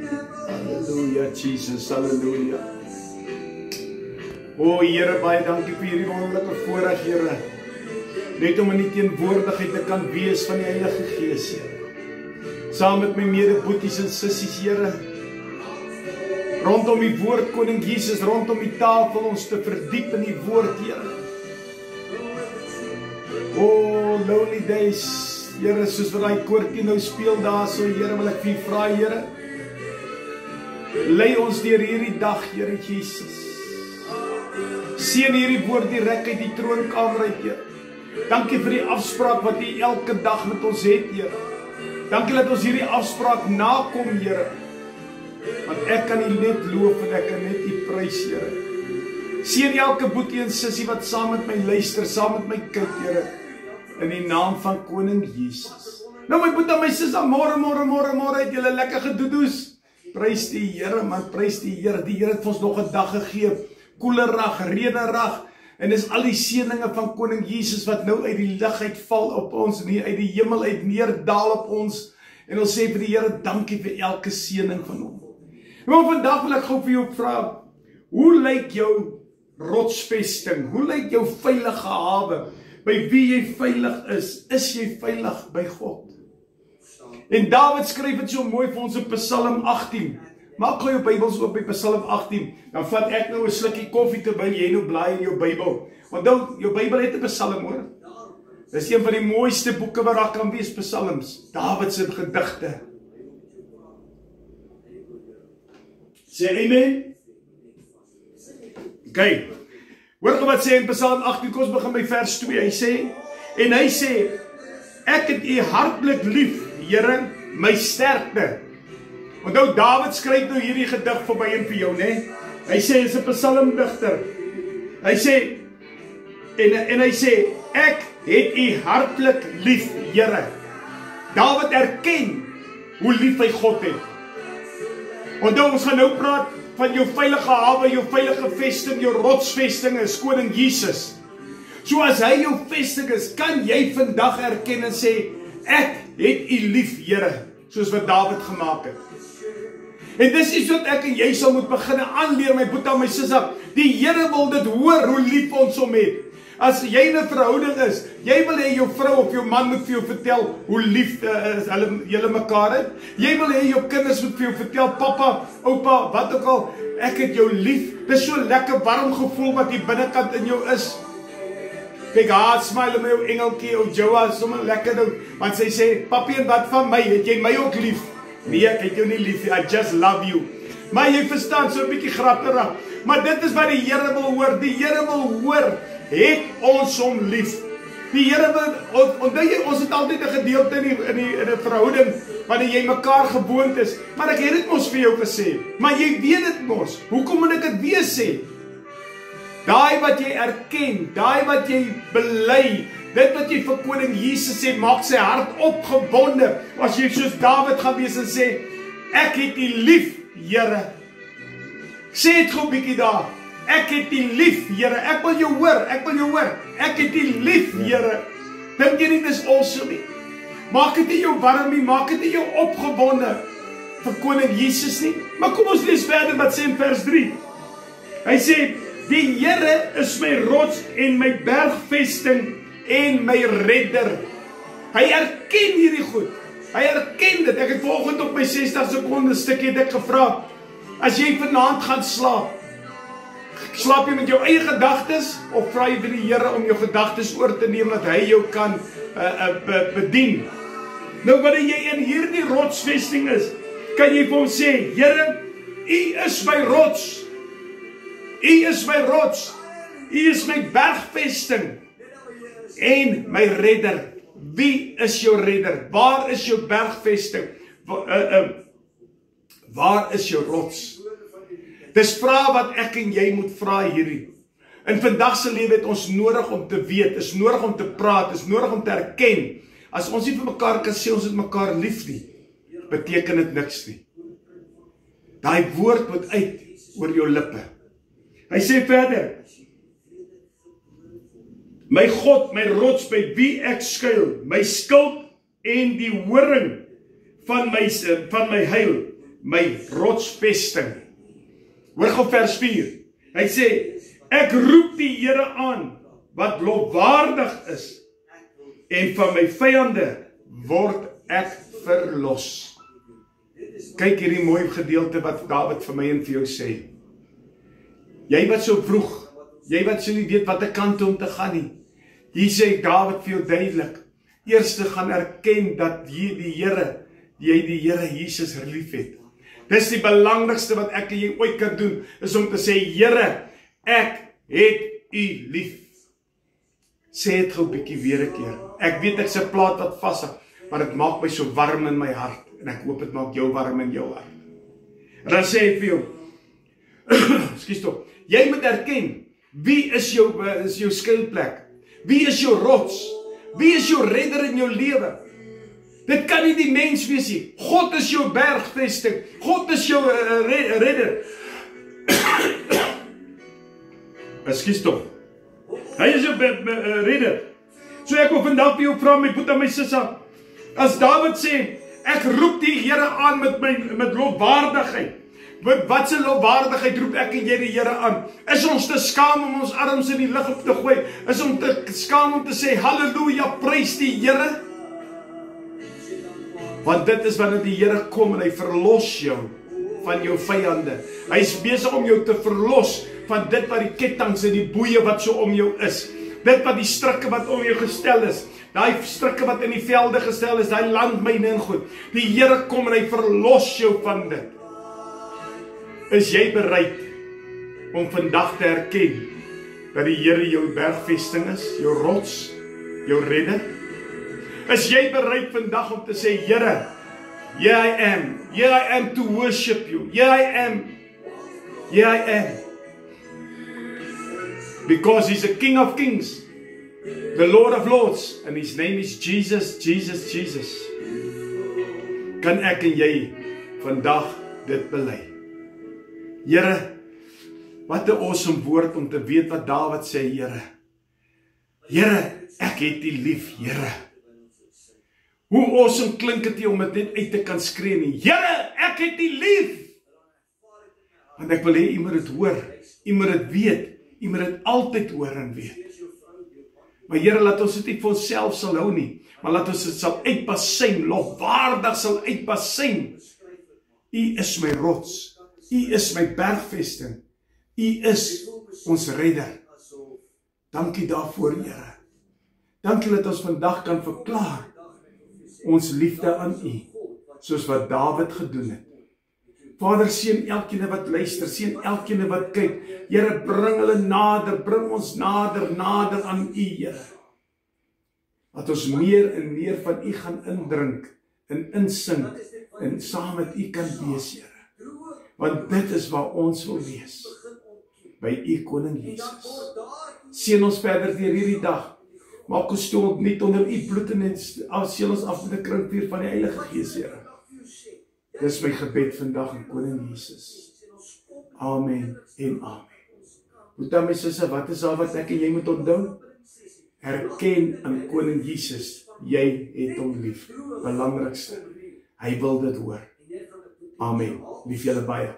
Halleluja, Jesus, halleluja. O Here, baie dankie vir hierdie wonderlike voorreg, Here. Net om in die teenwoordigheid te kan wees van die Heilige Gees, Here. Saam met my medeboeties en sissies, Here. Rondom die woord, Koning Jesus, rondom die tafel, ons te verdiep in die woord, Here. O, lonely days, Here, soos wat die koortjie nou speel daar so, Here, wil ek vir u vra, Here. Lei ons deur hierdie dag, Here Jesus. Seën hierdie woord direk uit die troonkamer uit, Here. Dankie vir die afspraak wat u elke dag met ons het, Here. Dankie dat ons hierdie afspraak nakom, Here. Want ek kan u net loof en ek kan net u prys, Here. Seën elke boetie en sussie wat saam met my luister, saam met my kyk, Here. In die naam van Koning Jesus. Nou my boetie en my sussie, môre het julle lekker gedoedoes. Prys die Here, man, prys die Here. Die Here het ons nog 'n dag gegee. Koelerag, reënerag. En dis al die seëninge van Koning Jesus wat nou uit die lig uitval op ons, nie uit die hemel uit neerdal op ons. En ons sê vir die Here, dankie vir elke seëning van hom. Maar vandag wil ek gou vir jou vra, hoe lyk jou rotsvesting? Hoe lyk jou veilige hawe? By wie jy veilig is? Is jy veilig by God? En Dawid skryf dit so mooi vir ons in Psalm 18. Maak gou jou Bybels oop by Psalm 18. Dan vat ek nou 'n slukkie koffie terwyl jy nou blaai in jou Bybel. Want dan jou Bybel het 'n Psalm, hoor. Dis een van die mooiste boeke wat daar kan wees, Psalms. Dawid se gedigte. Sê amen. Okay. Hoor wat sê in Psalm 18, kom ons begin by vers 2. Hy sê, ek het u hartlik lief, Here, my sterkte. Onthou, Dawid skryf nou hierdie gedig vir my en vir jou, né? Hy sê, hy is 'n psalmdigter. Hy sê, en hy sê, ek het u hartlik lief, Here. Dawid erken hoe lief hy God het. Onthou, ons gaan nou praat van jou veilige hawe, jou veilige vesting, jou rotsvesting is Koning Jesus. So as hy jou vesting is, kan jy vandag erken en sê, ek het u lief, Here, soos wat Dawid gemaak het. En dis iets wat ek en jy sal moet begin aanleer, my boetie en my sussie. Die Here wil dit hoor, hoe lief ons hom het. As jy in 'n verhouding is, jy wil hê jou vrou of jou man moet vir jou vertel hoe lief julle mekaar het. Jy wil hê jou kinders moet vir jou vertel, pappa, oupa, wat ook al, ek het jou lief. Dis so lekker warm gevoel wat die binnekant in jou is. Kyk, smile my ou engeltjie, ou Joa, sommer lekker nou, want sy sê, papi, en wat van my, het jy my ook lief? Nee, ek het jou nie lief, I just love you. Maar jy verstaan, so 'n bietjie grapperig. Maar dit is wat die Here wil hoor. Die Here wil hoor, het ons hom lief. Die Here wil, onthou jy, ons het altyd 'n gedeelte in 'n verhouding, wanneer jy mekaar gewoond is. Maar ek het dit mos vir jou gesê. Maar jy weet dit mos. Hoekom moet ek dit weer sê? Daai wat jy erken, daai wat jy bely, dit wat jy vir Koning Jesus sê, maak sy hart opgewonde. As jy soos Dawid gaan wees en sê, ek het u lief, Here. Sê dit gou bietjie daar. Ek het u lief, Here. Ek wil jou hoor, ek wil jou hoor. Ek het u lief, Here. Dink jy nie dis awesome nie? Maak dit nie jou warm nie, maak dit nie jou opgewonde vir Koning Jesus nie. Maar kom ons lees verder wat sê in vers 3. Hy sê, die Here is my rots en my bergvesting en my redder. Hy erken hierdie goed. Hy erken dit. Ek het vanoggend op my 60 sekonde stukkie het ek gevra, as jy vanaand gaan slaap, slaap jy met jou eie gedagtes, of vra jy vir die Here om jou gedagtes oor te neem, dat hy jou kan bedien? Nou, wanneer jy in hierdie rotsvesting is, kan jy vir hom sê, Here, u is my rots. U is my rots. U is my bergvesting en my redder. Wie is jou redder? Waar is jou bergvesting? Waar is jou rots? Dis vrae wat ek en jy moet vra hierdie. In vandag se lewe het ons nodig om te weet, is nodig om te praat, is nodig om te erken. As ons nie vir mekaar kan sê ons het mekaar lief nie, beteken dit niks nie. Daai woord moet uit oor jou lippe. Hy sê verder, my God, my rots, by wie ek skuil, my skild en die horing van my heil, my rotsvesting. Hoor gou vers 4. Hy sê, ek roep die Here aan, wat lofwaardig is, en van my vyande word ek verlos. Kyk hierdie mooi gedeelte wat Dawid vir my en vir jou sê. Jy wat so vroeg, jy wat so nie weet wat 'n kant om te gaan nie. Hier sê Dawid vir jou duidelik, eerste gaan erken dat jy die Here Jesus lief het. Dis die belangrikste wat ek en jy ooit kan doen, is om te sê, Here, ek het u lief. Sê het gou bietjie weer 'n keer. Ek weet ek's 'n plaat wat vashou, maar dit maak my so warm in my hart, en ek hoop dit maak jou warm in jou hart. En dan sê ek vir jou, ekskuus tog, jy moet erken, wie is jou skuilplek? Wie is jou rots? Wie is jou redder in jou lewe? Dit kan nie die mens wees nie. God is jou bergvesting. God is jou redder. Ekskuus tog. Hy is jou redder. So ek wil vandag vir jou vra, my broer en my sussie, as Dawid sê, ek roep die Here aan met lofwaardigheid. Wat se lofwaardigheid roep ek en jy die Here aan? Is ons te skaam om ons arms in die lug op te gooi? Is ons te skaam om te sê, halleluja, prys die Here? Want dit is wanneer die Here kom en hy verlos jou van jou vyande. Hy is besig om jou te verlos van dit wat die kettinge en die boeie wat so om jou is. Dit wat die strikke wat om jou gestel is. Daai strikke wat in die velde gestel is, daai landmyne en goed. Die Here kom en hy verlos jou van dit. Is jy bereid om vandag te erken dat die Here jou bergvesting is, jou rots, jou redder? Is jy bereid vandag om te sê, Here, here I am to worship you, here I am, because he's the King of Kings, the Lord of Lords, and his name is Jesus. Kan ek en jy vandag dit bely? Here, wat 'n awesome woord om te weet wat Dawid sê, Here, ek het U lief, Here. Hoe awesome klink dit om dit net uit te kan skree nie. Here, ek het U lief. Want ek wil hê U moet dit hoor, U moet dit weet, U moet dit altyd hoor en weet. Maar Here, laat ons dit nie vir onsself sal hou nie, maar laat ons dit sal uitbasyn, lofwaardig sal uitbasyn. U is my rots. U is my bergvesting. U is ons redder. Dankie daarvoor, Here. Dankie dat ons vandag kan verklaar ons liefde aan U, soos wat Dawid gedoen het. Vader, seën elkeen wat luister, seën elkeen wat kyk. Here, bring hulle nader, bring ons nader aan U, Here. Dat ons meer en meer van U gaan indrink en insink en saam met U kan wees, Here. Want dit is waar ons wil wees, by U Koning Jesus. Seën ons verder deur hierdie dag. Maak ons toe ontnuut onder U bloed en seël ons af met 'n krinkvuur van die Heilige Gees, Here. Dis my gebed vandag in Koning Jesus. Amen en amen. Broer, my sussie, wat is daar wat ek en jy moet onthou? Erken aan Koning Jesus, jy het hom lief. Belangrikste, hy wil dit hoor. Amen. Lief julle baie.